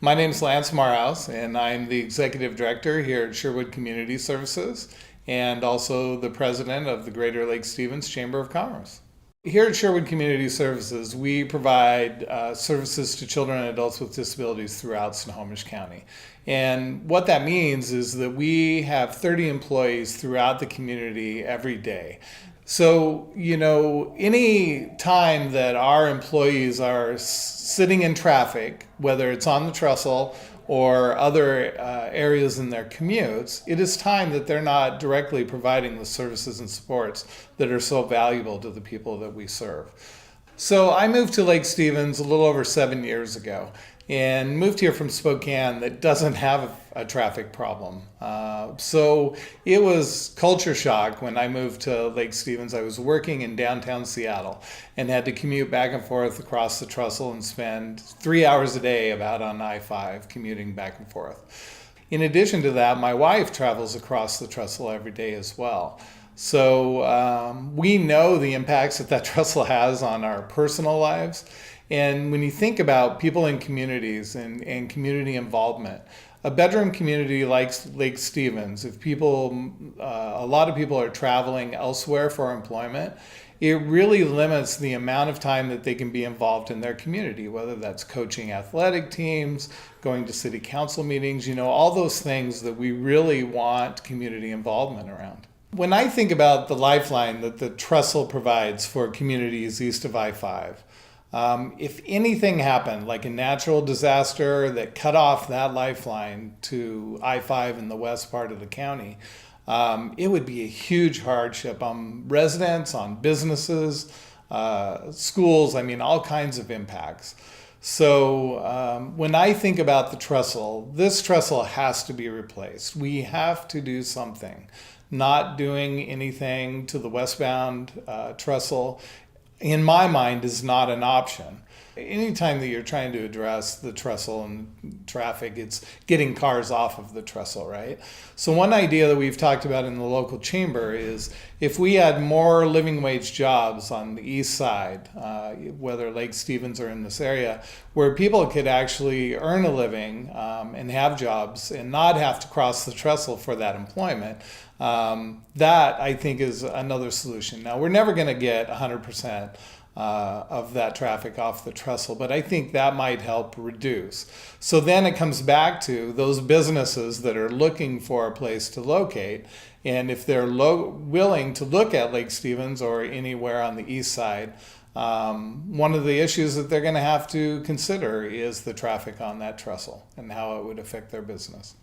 My name is Lance Morehouse, and I'm the Executive Director here at Sherwood Community Services and also the President of the Greater Lake Stevens Chamber of Commerce. Here at Sherwood Community Services, we provide services to children and adults with disabilities throughout Snohomish County. And what that means is that we have 30 employees throughout the community every day. So, any time that our employees are sitting in traffic, whether it's on the trestle or other areas in their commutes, it is time that they're not directly providing the services and supports that are so valuable to the people that we serve. So I moved to Lake Stevens a little over 7 years ago and moved here from Spokane that doesn't have a traffic problem. So it was culture shock when I moved to Lake Stevens. I was working in downtown Seattle and had to commute back and forth across the Trestle and spend 3 hours a day about on I-5 commuting back and forth. In addition to that, my wife travels across the Trestle every day as well. So we know the impacts that trestle has on our personal lives. And when you think about people in communities and community involvement, a bedroom community like Lake Stevens, if a lot of people are traveling elsewhere for employment, it really limits the amount of time that they can be involved in their community, whether that's coaching athletic teams, going to city council meetings, all those things that we really want community involvement around. When I think about the Lifeline that the Trestle provides for communities east of I-5, if anything happened, like a natural disaster that cut off that lifeline to I-5 in the west part of the county, it would be a huge hardship on residents, on businesses, schools, all kinds of impacts. So when I think about the trestle, this trestle has to be replaced. We have to do something. Not doing anything to the westbound trestle, in my mind, is not an option. Anytime that you're trying to address the trestle and traffic, it's getting cars off of the trestle, right? So one idea that we've talked about in the local chamber is if we had more living wage jobs on the east side, whether Lake Stevens or in this area, where people could actually earn a living and have jobs and not have to cross the trestle for that employment, that I think is another solution. Now, we're never going to get 100% of that traffic off the trestle, but I think that might help reduce. So then it comes back to those businesses that are looking for a place to locate, and if they're willing to look at Lake Stevens or anywhere on the east side, one of the issues that they're going to have to consider is the traffic on that trestle and how it would affect their business.